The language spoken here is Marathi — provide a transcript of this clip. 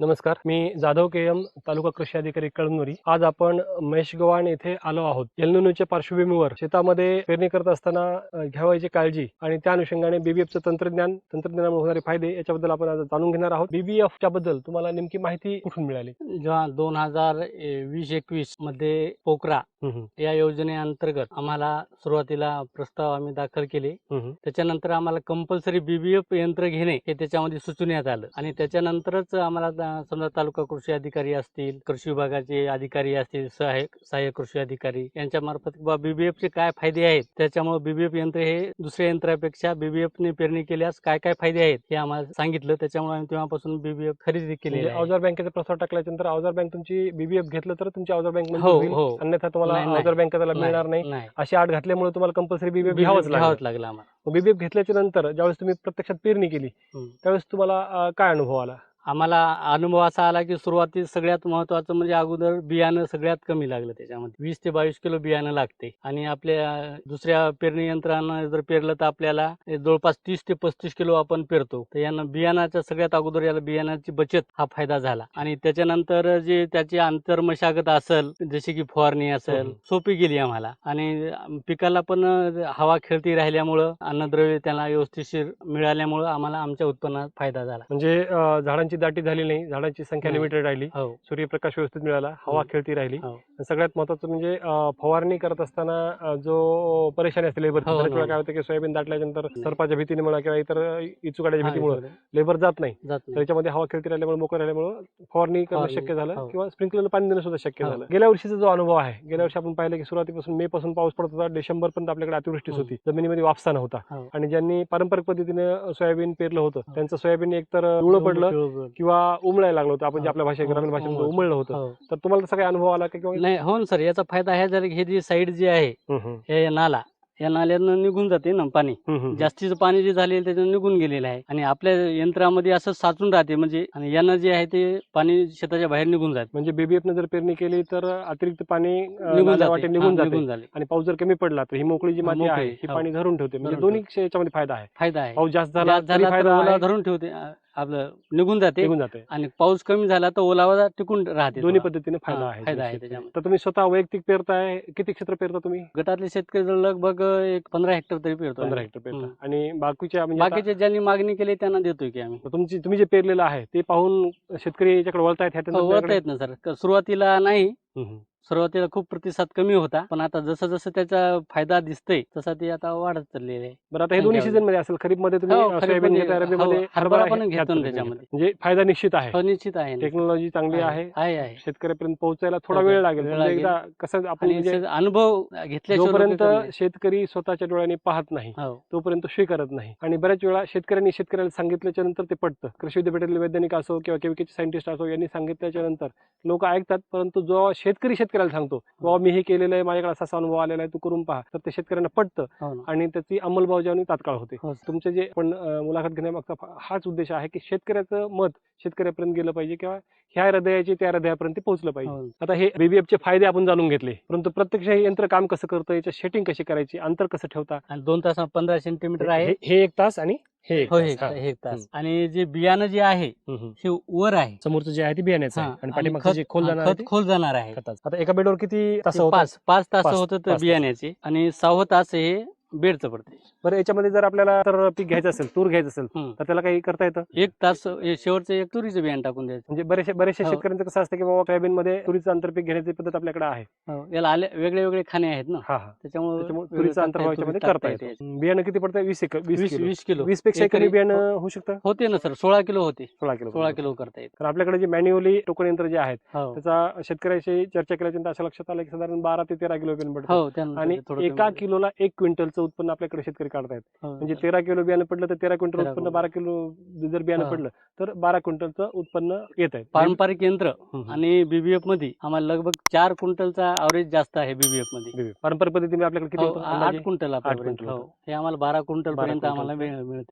नमस्कार, मी जाधव केएम, तालुका कृषी अधिकारी कळमनुरी. आज आपण मेषगव्हाण येथे आलो आहोत. एल-निनोच्या पार्श्वभूमीवर शेतामध्ये पेरणी करत असताना घ्यावयाची काळजी आणि त्या अनुषंगाने बीबीएफचं तंत्रज्ञानामुळे होणारे फायदे याच्याबद्दल आपण आज जाणून घेणार आहोत. बीबीएफच्या बद्दल तुम्हाला नेमकी माहिती कुठून मिळाली? जेव्हा 2020-21 मध्ये पोकरा या योजनेअंतर्गत आम्हाला सुरुवातीला प्रस्ताव आम्ही दाखल केले. त्याच्यानंतर आम्हाला कंपल्सरी बीबीएफ यंत्र घेणे हे त्याच्यामध्ये सुचवण्यात आलं आणि त्याच्यानंतरच आम्हाला समजा तालुका कृषी अधिकारी असतील, कृषी विभागाचे अधिकारी असतील, सहाय्यक कृषी अधिकारी यांच्या मार्फत बीबीएफ चे काय फायदे आहेत, त्याच्यामुळे बीबीएफ यंत्र हे दुसऱ्या यंत्रापेक्षा बीबीएफ ने पेरणी केल्यास काय काय फायदे आहेत हे आम्हाला सांगितलं. त्याच्यामुळे आम्ही तेव्हापासून बीबीएफ खरेदी केली. म्हणजे अवजार बँकेचा प्रस्ताव टाकल्यानंतर अवजार बँक तुमची बीबीएफ घेतलं तर तुमची अवजार बँक हो, मंजूर होईल, हो. अन्यथा तुम्हाला नाही, अवजार बँक त्याला मिळणार नाही. अशी अट घातल्यामुळे तुम्हाला कंपल्सरी बीबीएफ घ्यावंच लागलं आम्हाला. बीबीएफ घेतल्याच्या नंतर ज्यावेळेस तुम्ही प्रत्यक्षात पेरणी केली त्यावेळेस तुम्हाला काय अनुभव आला? आम्हाला अनुभव असा आला की सुरुवातीत सगळ्यात महत्वाचं म्हणजे अगोदर बियाणं सगळ्यात कमी लागलं. त्याच्यामध्ये 20 ते 22 किलो बियाणं लागते आणि आपल्या दुसऱ्या पेरणी यंत्रानं जर पेरलं तर आपल्याला जवळपास 30 ते 35 किलो आपण पेरतो. तर यांना बियाणाच्या सगळ्यात अगोदर याला बियाणाची बचत हा फायदा झाला आणि त्याच्यानंतर जे त्याची आंतरमशागत असेल, जशी की फवारणी असेल, सोपी गेली आम्हाला आणि पिकाला पण हवा खेळती राहिल्यामुळं, अन्नद्रव्य त्याला व्यवस्थितशीर मिळाल्यामुळं आम्हाला आमच्या उत्पन्नात फायदा झाला. म्हणजे झाडांची दाटी झाली नाही, झाडांची संख्या लिमिटेड राहिली, सूर्यप्रकाश व्यवस्थित मिळाला, हवा खेळती राहिली. सगळ्यात महत्वाचं म्हणजे फवारणी करत असताना जो परेशानी असते लेबरची, बऱ्याच वेळा काय होतं की सोयाबीन दाटल्यानंतर सरपाच्या भीतीने म्हणा किंवा इतर इचुकाड्याच्या भीतीमुळे लेबर जात नाही, त्याच्यामध्ये हवा खेळती राहिल्यामुळे, मोकळं राहिल्यामुळे फवारणी करणं शक्य झालं किंवा स्प्रिंकलर पाणी देणं सुद्धा शक्य झालं. गेल्या वर्षीचा जो अनुभव आहे, गेल्या वर्षी आपण पाहिलं की सुरुवातीपासून मे पासून पाऊस पडत होता, डिसेंबर पर्यंत आपल्याकडे अतिवृष्टीच होती, जमिनीमध्ये वापसा नव्हता आणि ज्यांनी पारंपरिक पद्धतीने सोयाबीन पेरलं होतं त्यांचं सोयाबीन एकतर पिवळं पडलं किंवा उमळायला लागलं होतं, आपण जे आपल्या भाषेत ग्रामीण भाषेमध्ये उमळलं होतं. तर तुम्हाला तसा काही अनुभव आला का? किंवा नाही, हो सर, याचा फायदा आहे. जर हे जी साईड जी आहे हे नाला, या नाल्यानं निघून जाते ना पाणी, जास्तीचं पाणी जे झालेलं त्याच्यानं निघून गेलेलं आहे आणि आपल्या यंत्रामध्ये असं साचून राहते. म्हणजे आणि यानं जे आहे ते पाणी शेताच्या बाहेर निघून जाते. म्हणजे बीबीएफ ने जर पेरणी केली तर अतिरिक्त पाणी निघून जाते आणि पाऊस जर कमी पडला तर ही मोकळी जी माती आहे ही पाणी धरून ठेवते. म्हणजे दोन्ही याच्यामध्ये फायदा आहे. पाऊस जास्त झाला ओलावा धरून ठेवते, आपलं निघून जाते आणि पाऊस कमी झाला तर ओलावा टिकून राहते. दोन्ही पद्धतीने फायदा आहे त्याच्यामध्ये. तर तुम्ही स्वतः वैयक्तिक पेरताय, किती क्षेत्र पेरता तुम्ही? गटातले शेतकरी लगभग एक 15 हेक्टर तरी पेरतो. 15 हेक्टर पेरता आणि बाकीच्या बाकीचे ज्यांनी मागणी केली त्यांना देतोय की आम्ही. तुम्ही जे पेरलेलं आहे ते पाहून शेतकरी याच्याकडे वळतायत ना सर. सुरुवातीला नाही, सुरुवातीला खूप प्रतिसाद कमी होता, पण आता जसं जसं त्याचा फायदा दिसतोय तसा ते आता वाढत चाललेले आहे. बरं, आता हे दोन्ही सीझन मध्ये असेल, खरीप मध्ये तुम्ही सोयाबीन घेता, रब्बी मध्ये हरभरा पण घेतो त्याच्यामध्ये. म्हणजे फायदा निश्चित आहे. निश्चित आहे. टेक्नॉलॉजी चांगली आहे. शेतकऱ्यापर्यंत पोहोचायला थोडा वेळ लागेल. एकदा कसं आपण अनुभव जोपर्यंत शेतकरी स्वतःच्या डोळ्याने पाहत नाही तोपर्यंत स्वीकारत नाही आणि बऱ्याच वेळा शेतकऱ्याला सांगितल्याच्या नंतर ते पटतं. कृषी विद्यापीठातील वैज्ञानिक असो किंवा केमिकलचे सायंटिस्ट असो, यांनी सांगितल्याच्या नंतर लोक ऐकतात, परंतु जो शेतकऱ्याला सांगतो बाबा मी हे केलेलं आहे, माझ्याकडे असा अनुभव आलेला आहे, तू करून पहा, तर ते शेतकऱ्यांना पटतं आणि त्याची अंमलबजावणी तात्काळ होते. तुमचे जे पण मुलाखत घेण्यामागचा हाच उद्देश आहे की शेतकऱ्याचं मत शेतकऱ्यापर्यंत गेलं पाहिजे किंवा ह्या हृदयाची त्या हृदयापर्यंत पोहोचलं पाहिजे. आता हे बीबीएफचे फायदे आपण जाणून घेतले, परंतु प्रत्यक्ष हे यंत्र काम कसं करतं, याच्या सेटिंग कशी करायची, अंतर कसं ठेवता? 2 तास 15 सेंटीमीटर आहे, हे 1 तास आणि हे 1 तास. आणि जे बियाणं जे आहे हे वर आहे, समोरचं जे आहे ते बियाण्याचं आहे आणि पाठीमागचं जे खोल जाणार आहे. आता एका बेडवर किती तास होतात? 5 तास होतं बियाण्याचे आणि 6 तास हे बेडचं पडते. बरं, याच्यामध्ये जर आपल्याला तर पीक घ्यायचं असेल, तूर घ्यायचं असेल तर त्याला काही करता येतं? 1 तास शेवटचं एक तुरीचं बियाणं टाकून द्यायचं. म्हणजे बरेचशे शेतकऱ्यांचं कसं असतं की बाबा सोयाबीन मध्ये तुरीचं आंतरपीक घेण्याची पद्धत आपल्याकडे आहे. याला वेगळे वेगळे खाणे आहेत ना, त्याच्यामुळे तुरीचं अंतर याच्यामध्ये करता येतं. बियाणं किती पडतं? 20 किलो. 20 पेक्षा कमी बियाणं होऊ शकतं? होते ना सर, 16 किलो होते. 16 किलो करता येत. तर आपल्याकडे जे मॅन्युअली टोकन यंत्र जे आहेत त्याचा शेतकऱ्याशी चर्चा केल्यानंतर असं लक्षात आलं की साधारण 12 ते 13 किलो बियाणं पडतं आणि एका किलोला 1 क्विंटलचं उत्पन्न आपल्याकडे शेतकरी काढतायत. म्हणजे 13 किलो बियाणं पडलं तर 13 क्विंटल उत्पन्न, 12 किलो जर बियाणं पडलं तर 12 क्विंटलचं उत्पन्न येत आहे. पारंपरिक यंत्र आणि बीबीएफ मध्ये आम्हाला लगभग 4 क्विंटलचा ॲव्हरेज जास्त आहे. बीबीएफ मध्ये पारंपरिक पद्धतीने आपल्याकडे किती होतं? 8 क्विंटल. हे आम्हाला 12 क्विंटल पर्यंत आम्हाला मिळते.